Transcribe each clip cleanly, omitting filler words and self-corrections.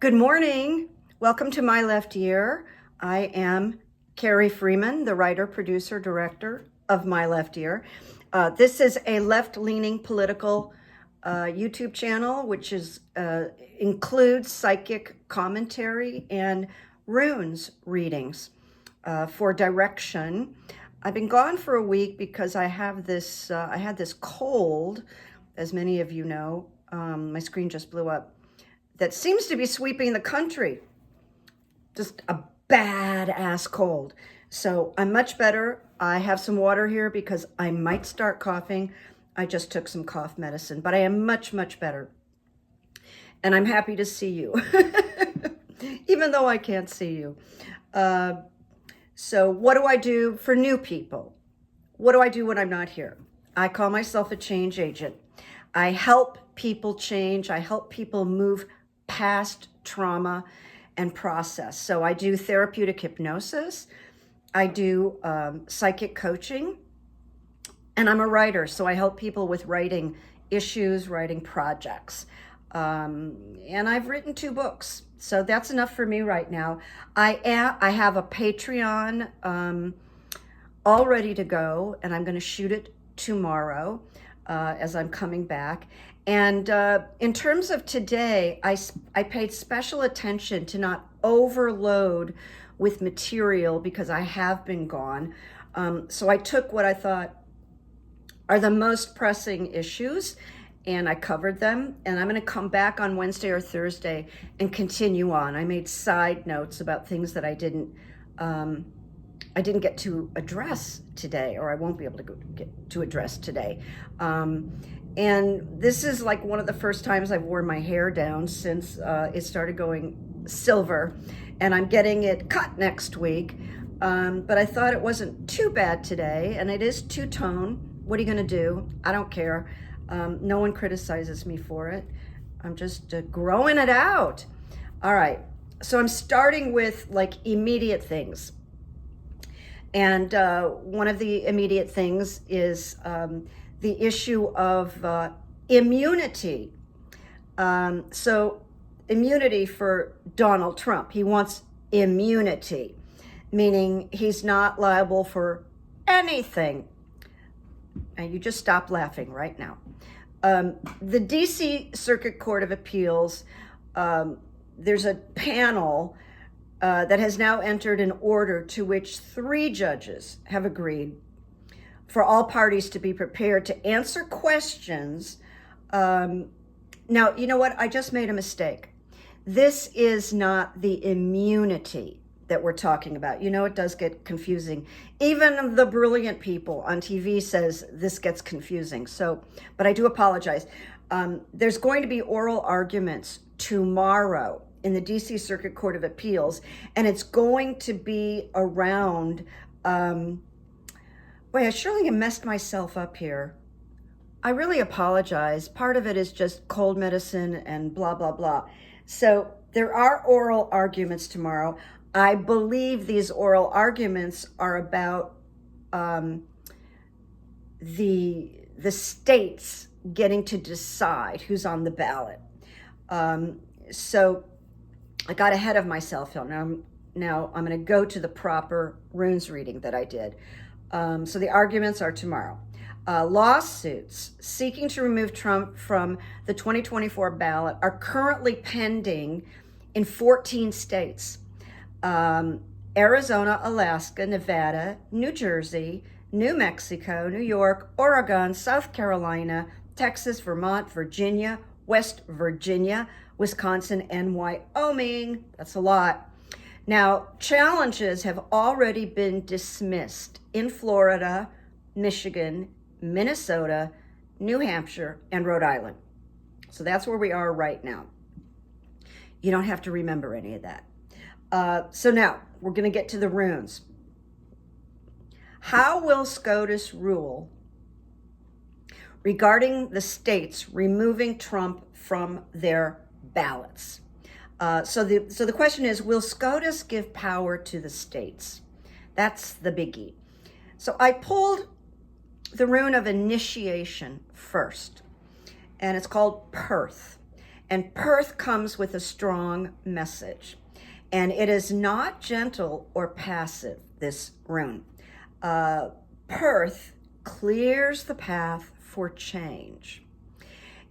Good morning. Welcome to My Left Ear. I am Carrie Freeman, the writer, producer, director of My Left Ear. This is a left-leaning political YouTube channel, which includes psychic commentary and runes readings for direction. I've been gone for a week because I had this cold, as many of you know. My screen just blew up. That seems to be sweeping the country. Just a badass cold. So I'm much better. I have some water here because I might start coughing. I just took some cough medicine, but I am much, much better. And I'm happy to see you, even though I can't see you. So what do I do for new people? What do I do when I'm not here? I call myself a change agent. I help people change. I help people move past trauma and process. So I do therapeutic hypnosis. I do psychic coaching. And I'm a writer, so I help people with writing issues, writing projects. And I've written 2 books. So that's enough for me right now. I have a Patreon all ready to go, and I'm going to shoot it tomorrow as I'm coming back. And in terms of today, I paid special attention to not overload with material because I have been gone. So I took what I thought are the most pressing issues and I covered them. And I'm going to come back on Wednesday or Thursday and continue on. I made side notes about things that I didn't get to address today, or I won't be able to get to address today. And this is like one of the first times I've worn my hair down since it started going silver, and I'm getting it cut next week. But I thought it wasn't too bad today, and it is two-tone. What are you gonna do? I don't care. No one criticizes me for it. I'm just growing it out. All right, so I'm starting with like immediate things. And one of the immediate things is the issue of immunity. So immunity for Donald Trump. He wants immunity, meaning he's not liable for anything. And you just stop laughing right now. The DC Circuit Court of Appeals, there's a panel that has now entered an order to which 3 judges have agreed for all parties to be prepared to answer questions. Now, you know what? I just made a mistake. This is not the immunity that we're talking about. You know, it does get confusing. Even the brilliant people on TV says this gets confusing. So, but I do apologize. There's going to be oral arguments tomorrow in the DC Circuit Court of Appeals, and it's going to be around, boy, I surely messed myself up here. I really apologize. Part of it is just cold medicine and blah, blah, blah. So there are oral arguments tomorrow. I believe these oral arguments are about the states getting to decide who's on the ballot. So I got ahead of myself. Now I'm going to go to the proper runes reading that I did. So the arguments are tomorrow. Lawsuits seeking to remove Trump from the 2024 ballot are currently pending in 14 states. Arizona, Alaska, Nevada, New Jersey, New Mexico, New York, Oregon, South Carolina, Texas, Vermont, Virginia, West Virginia, Wisconsin, and Wyoming. That's a lot. Now, challenges have already been dismissed in Florida, Michigan, Minnesota, New Hampshire, and Rhode Island. So that's where we are right now. You don't have to remember any of that. So now we're going to get to the runes. How will SCOTUS rule regarding the states removing Trump from their ballots? So the question is, will SCOTUS give power to the states? That's the biggie. So I pulled the rune of initiation first, and it's called Perth. And Perth comes with a strong message. And it is not gentle or passive, this rune. Perth clears the path for change.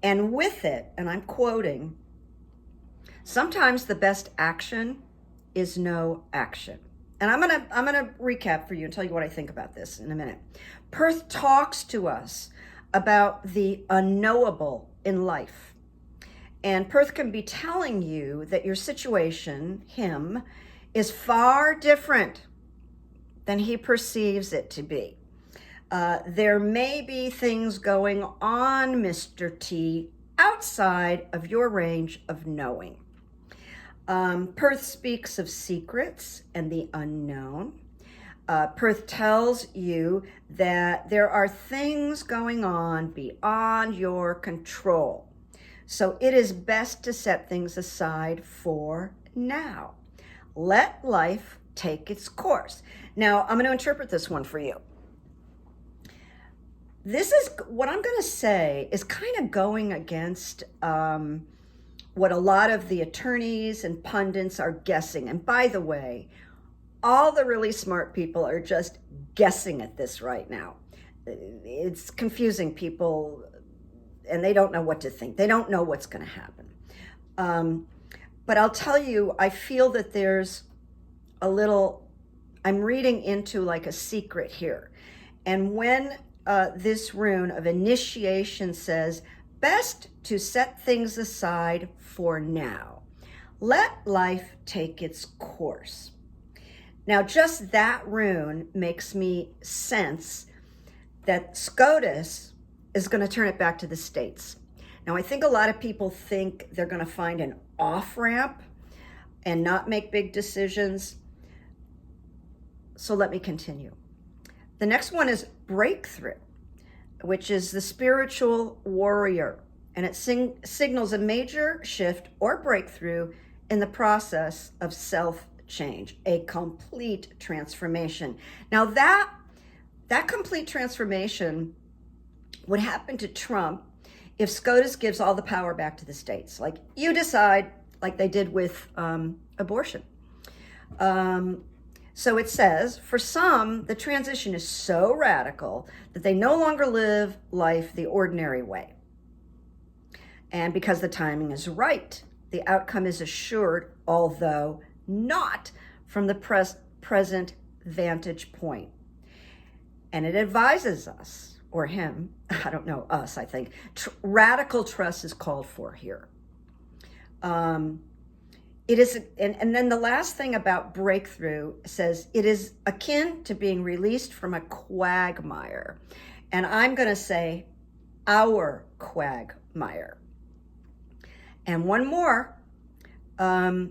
And with it, and I'm quoting, sometimes the best action is no action. And I'm gonna recap for you and tell you what I think about this in a minute. Perth talks to us about the unknowable in life. And Perth can be telling you that your situation, him, is far different than he perceives it to be. There may be things going on, Mr. T, outside of your range of knowing. Perth speaks of secrets and the unknown. Perth tells you that there are things going on beyond your control. So it is best to set things aside for now. Let life take its course. Now, I'm going to interpret this one for you. This is what I'm going to say is kind of going against what a lot of the attorneys and pundits are guessing. And by the way, all the really smart people are just guessing at this right now. It's confusing people, and they don't know what to think. They don't know what's going to happen. But I'll tell you, I feel that there's a little, I'm reading into like a secret here. And when this rune of initiation says, best to set things aside for now. Let life take its course. Now, just that rune makes me sense that SCOTUS is going to turn it back to the states. Now, I think a lot of people think they're going to find an off-ramp and not make big decisions. So let me continue. The next one is breakthrough, which is the spiritual warrior. And it signals a major shift or breakthrough in the process of self-change, a complete transformation. Now that complete transformation would happen to Trump if SCOTUS gives all the power back to the states. Like, you decide, like they did with abortion. So it says, for some, the transition is so radical that they no longer live life the ordinary way. And because the timing is right, the outcome is assured, although not from the present vantage point. And it advises us, or him, I don't know, us, I think, radical trust is called for here. It is, and then the last thing about breakthrough says it is akin to being released from a quagmire. And I'm going to say our quagmire. And one more, the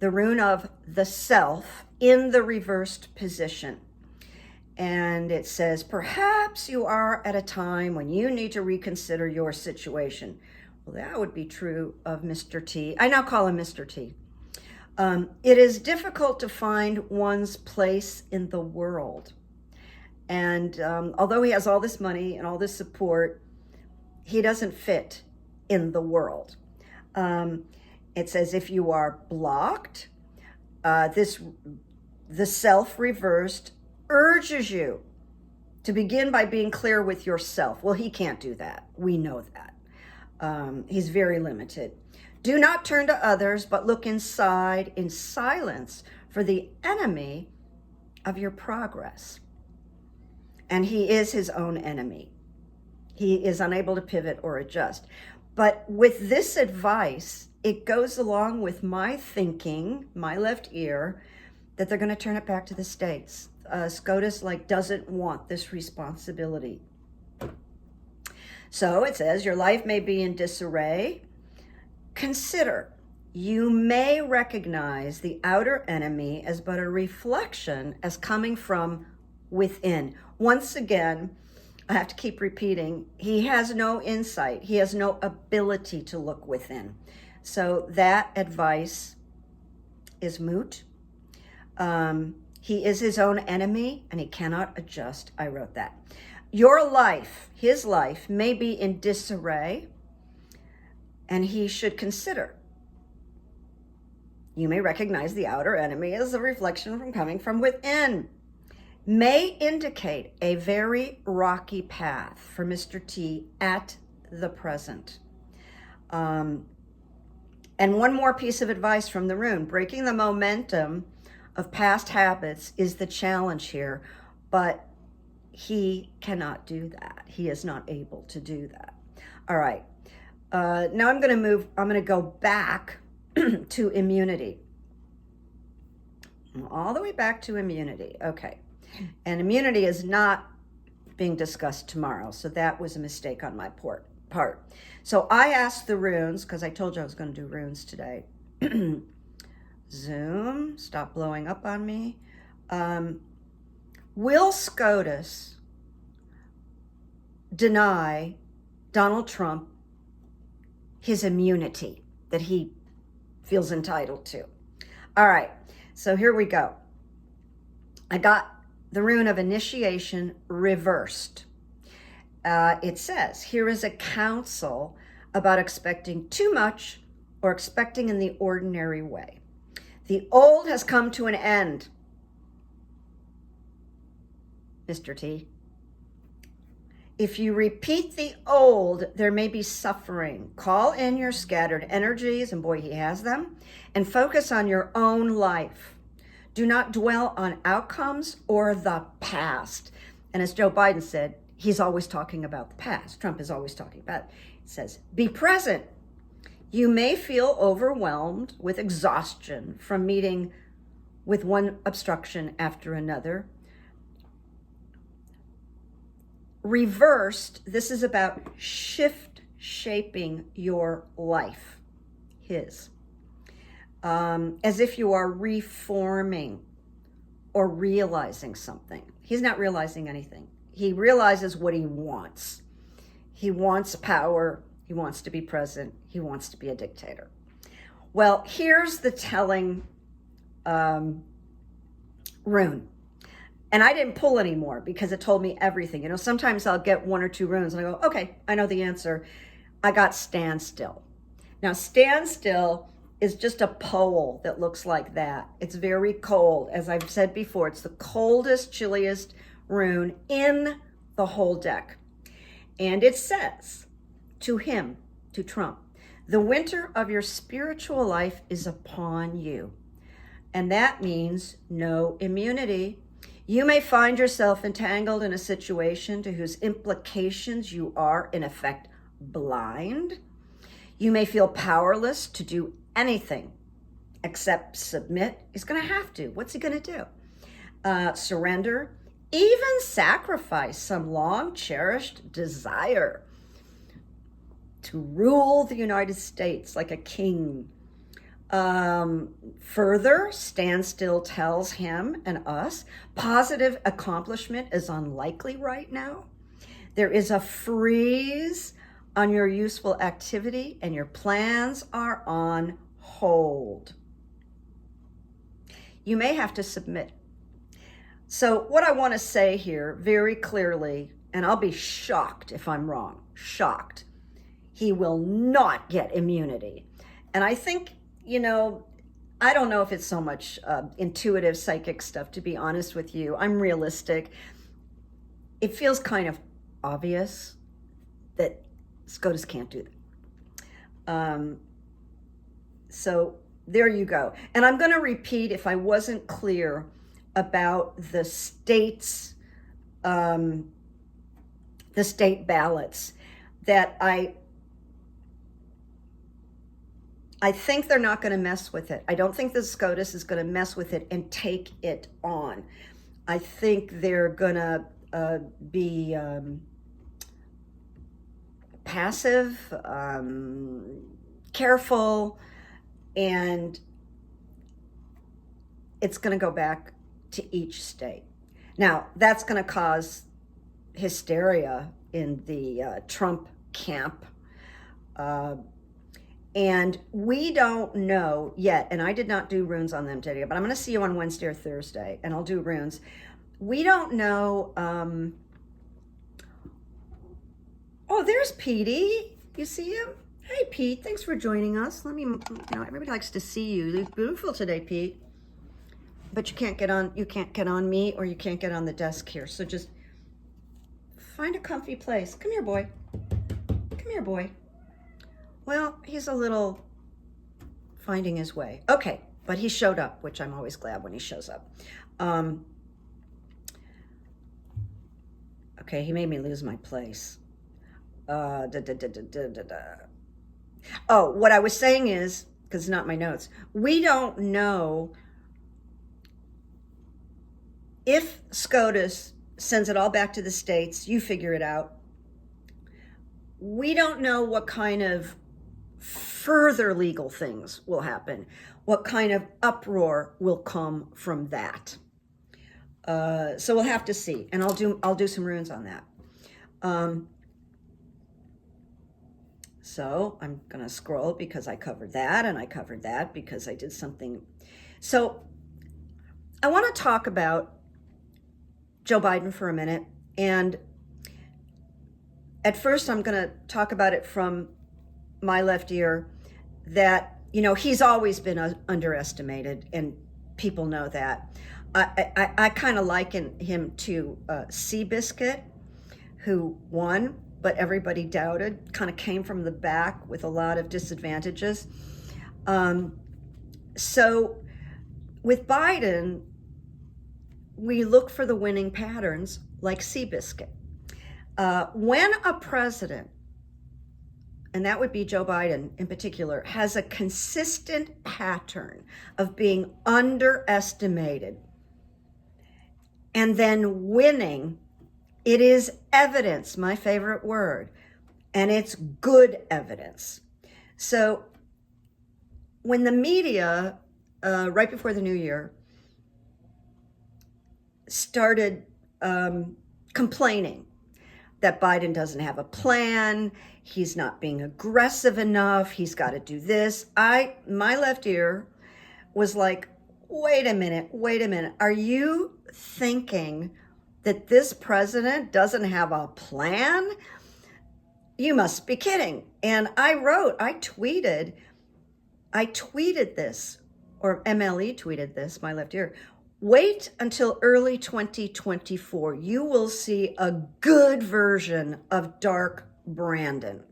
rune of the self in the reversed position. And it says, perhaps you are at a time when you need to reconsider your situation. Well, that would be true of Mr. T. I now call him Mr. T. It is difficult to find one's place in the world. And although he has all this money and all this support, he doesn't fit in the world. It says if you are blocked, the self reversed urges you to begin by being clear with yourself. Well, he can't do that. We know that. He's very limited. Do not turn to others, but look inside in silence for the enemy of your progress. And he is his own enemy. He is unable to pivot or adjust. But with this advice, it goes along with my thinking, my left ear, that they're going to turn it back to the states. SCOTUS doesn't want this responsibility. So it says your life may be in disarray. Consider, you may recognize the outer enemy as but a reflection as coming from within. Once again, I have to keep repeating, he has no insight. He has no ability to look within. So that advice is moot. He is his own enemy and he cannot adjust. I wrote that. Your life, his life, may be in disarray. and he should consider. You may recognize the outer enemy as a reflection from coming from within. May indicate a very rocky path for Mr. T at the present. And one more piece of advice from the rune. Breaking the momentum of past habits is the challenge here, but he cannot do that. He is not able to do that. All right. Now I'm going to go back to immunity. All the way back to immunity. Okay. And immunity is not being discussed tomorrow, so that was a mistake on my part. So I asked the runes, because I told you I was going to do runes today. Zoom, stop blowing up on me. Will SCOTUS deny Donald Trump his immunity that he feels entitled to? All right, so here we go. I got the rune of initiation reversed. It says, here is a counsel about expecting too much or expecting in the ordinary way. The old has come to an end. Mr. T. If you repeat the old, there may be suffering. Call in your scattered energies, and boy, he has them, and focus on your own life. Do not dwell on outcomes or the past. And as Joe Biden said, he's always talking about the past. Trump is always talking about it. It says, be present. You may feel overwhelmed with exhaustion from meeting with one obstruction after another. Reversed, this is about shaping your life, his. As if you are reforming or realizing something. He's not realizing anything. He realizes what he wants. He wants power. He wants to be president. He wants to be a dictator. Well, here's the telling rune. And I didn't pull any more because it told me everything. You know, sometimes I'll get one or two runes and I go, okay, I know the answer. I got standstill. Now, standstill is just a pole that looks like that. It's very cold. As I've said before, it's the coldest, chilliest rune in the whole deck. And it says to him, to Trump, the winter of your spiritual life is upon you. And that means no immunity. You may find yourself entangled in a situation to whose implications you are, in effect, blind. You may feel powerless to do anything except submit. He's going to have to. What's he going to do? Surrender, even sacrifice some long-cherished desire to rule the United States like a king. Further, standstill tells him and us positive accomplishment is unlikely right now. There is a freeze on your useful activity and your plans are on hold. You may have to submit. So what I want to say here very clearly, and I'll be shocked if I'm wrong, shocked, he will not get immunity. And I think, you know, I don't know if it's so much intuitive psychic stuff, to be honest with you. I'm realistic. It feels kind of obvious that SCOTUS can't do that. So there you go. And I'm going to repeat, if I wasn't clear about the states, the state ballots, that I think they're not going to mess with it. I don't think the SCOTUS is going to mess with it and take it on. I think they're going to be passive, careful, and it's going to go back to each state. Now, that's going to cause hysteria in the Trump camp. And we don't know yet, and I did not do runes on them today, but I'm going to see you on Wednesday or Thursday, and I'll do runes. We don't know. Oh, there's Petey. You see him? Hey, Pete, thanks for joining us. Everybody likes to see you. You look beautiful today, Pete. But you can't get on me, or you can't get on the desk here. So just find a comfy place. Come here, boy. Come here, boy. Well, he's a little finding his way. Okay, but he showed up, which I'm always glad when he shows up. Okay, he made me lose my place. Oh, what I was saying is, because it's not my notes, we don't know if SCOTUS sends it all back to the states. You figure it out. We don't know what kind of further legal things will happen, what kind of uproar will come from that. So we'll have to see, and I'll do some runes on that. So I'm gonna scroll because I covered that, and I covered that because I did something. So I want to talk about Joe Biden for a minute, and at first I'm gonna talk about it from my left ear, that he's always been underestimated, and people know that. I kind of liken him to Seabiscuit, who won, but everybody doubted, kind of came from the back with a lot of disadvantages. So with Biden, we look for the winning patterns like Seabiscuit. When a president, and that would be Joe Biden in particular, has a consistent pattern of being underestimated and then winning, it is evidence, my favorite word, and it's good evidence. So when the media, right before the new year, started complaining that Biden doesn't have a plan, he's not being aggressive enough, he's got to do this, my left ear was like, wait a minute, are you thinking that this president doesn't have a plan? You must be kidding. And I tweeted this, or MLE tweeted this, my left ear. Wait until early 2024. You will see a good version of Dark Brandon.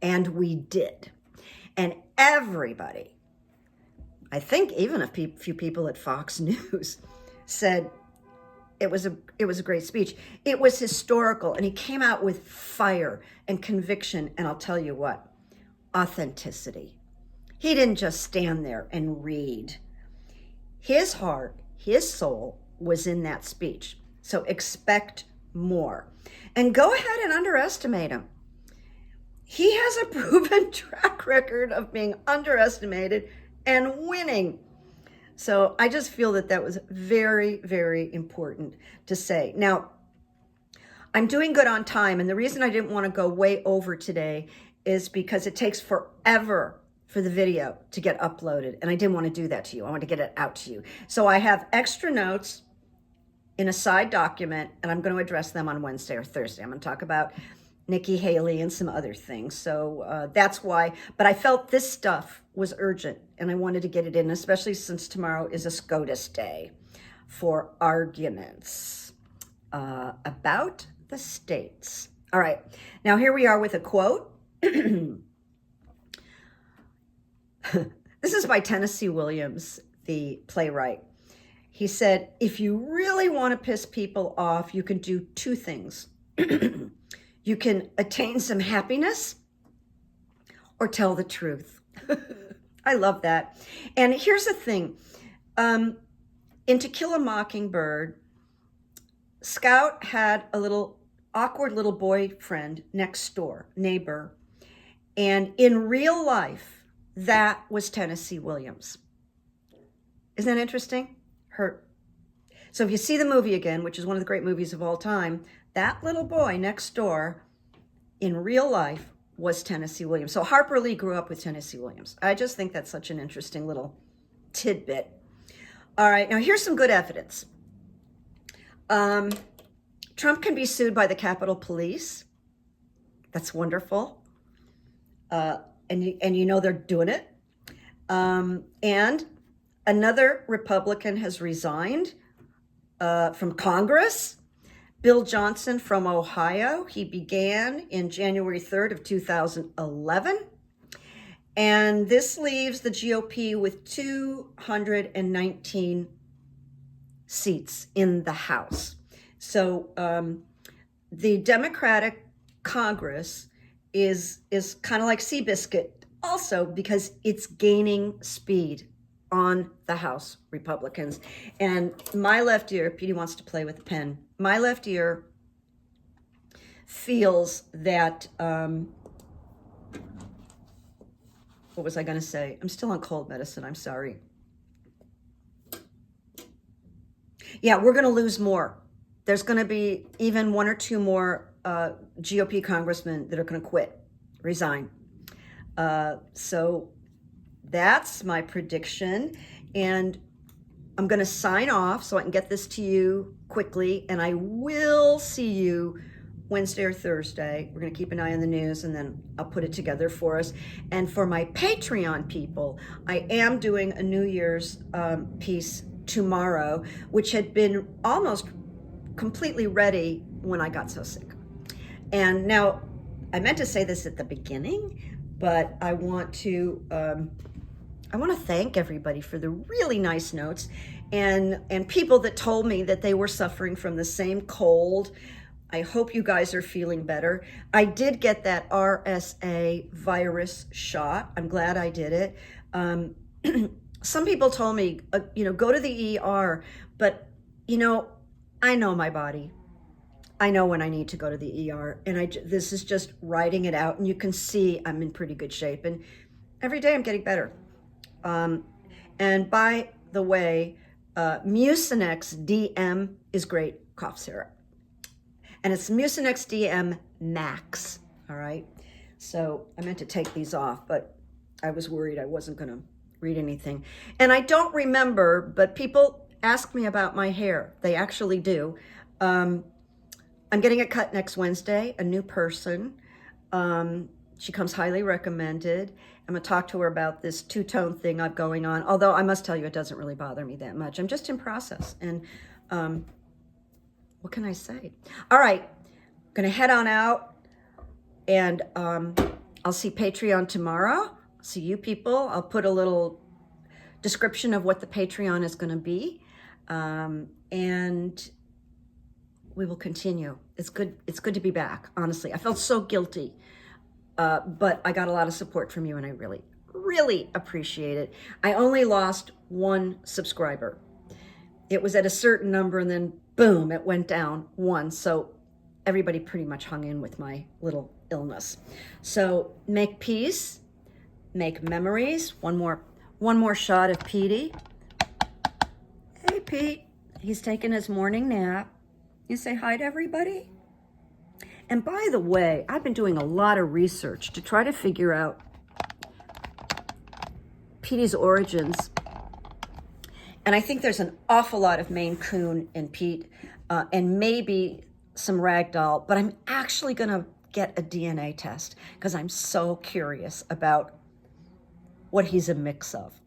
And we did. And everybody, I think even a few people at Fox News, said it was a great speech. It was historical, and he came out with fire and conviction, and I'll tell you what, authenticity. He didn't just stand there and read. His heart, his soul was in that speech. So expect more. And go ahead and underestimate him. He has a proven track record of being underestimated and winning. So I just feel that was very, very important to say. Now, I'm doing good on time, and the reason I didn't want to go way over today is because it takes forever for the video to get uploaded, and I didn't want to do that to you. I want to get it out to you. So I have extra notes in a side document, and I'm going to address them on Wednesday or Thursday. I'm going to talk about Nikki Haley and some other things. So that's why. But I felt this stuff was urgent, and I wanted to get it in, especially since tomorrow is a SCOTUS day for arguments about the states. All right. Now here we are with a quote. This is by Tennessee Williams, the playwright. He said, if you really want to piss people off, you can do two things. You can attain some happiness or tell the truth. I love that. And here's the thing. In To Kill a Mockingbird, Scout had a little awkward little boyfriend next door, neighbor. And in real life, that was Tennessee Williams. Isn't that interesting? So if you see the movie again, which is one of the great movies of all time, that little boy next door in real life was Tennessee Williams. So Harper Lee grew up with Tennessee Williams. I just think that's such an interesting little tidbit. All right, now here's some good evidence. Trump can be sued by the Capitol Police. That's wonderful. and you know they're doing it. And another Republican has resigned from Congress. Bill Johnson from Ohio. He began in January 3rd of 2011. And this leaves the GOP with 219 seats in the House. So the Democratic Congress is kind of like Seabiscuit also, because it's gaining speed on the House Republicans. And my left ear, Petey wants to play with the pen, my left ear feels that, what was I going to say? I'm still on cold medicine. I'm sorry. Yeah, we're going to lose more. There's going to be even one or two more GOP congressmen that are going to quit, resign. So that's my prediction. And I'm going to sign off so I can get this to you quickly. And I will see you Wednesday or Thursday. We're going to keep an eye on the news, and then I'll put it together for us. And for my Patreon people, I am doing a New Year's piece tomorrow, which had been almost completely ready when I got so sick. And now, I meant to say this at the beginning, but I want to thank everybody for the really nice notes, and people that told me that they were suffering from the same cold. I hope you guys are feeling better. I did get that RSA virus shot. I'm glad I did it. Some people told me, go to the ER, but I know my body. I know when I need to go to the ER, and this is just riding it out, and you can see I'm in pretty good shape, and every day I'm getting better. And by the way, Mucinex DM is great cough syrup. And it's Mucinex DM Max, all right? So I meant to take these off, but I was worried I wasn't going to read anything. And I don't remember, but people ask me about my hair. They actually do. I'm getting it cut next Wednesday, a new person. She comes highly recommended. I'm going to talk to her about this two-tone thing I've going on, although I must tell you it doesn't really bother me that much. I'm just in process, and what can I say? All right, I'm going to head on out, and I'll see Patreon tomorrow. See you people. I'll put a little description of what the Patreon is going to be, and we will continue. It's good to be back, honestly. I felt so guilty, but I got a lot of support from you, and I really, really appreciate it. I only lost one subscriber. It was at a certain number, and then boom, it went down one. So everybody pretty much hung in with my little illness. So make peace, make memories. One more shot of Petey. Hey, Pete. He's taking his morning nap. You say hi to everybody? And by the way, I've been doing a lot of research to try to figure out Petey's origins. And I think there's an awful lot of Maine Coon in Pete, and maybe some Ragdoll, but I'm actually going to get a DNA test because I'm so curious about what he's a mix of.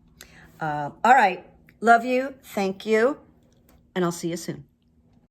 All right. Love you. Thank you. And I'll see you soon.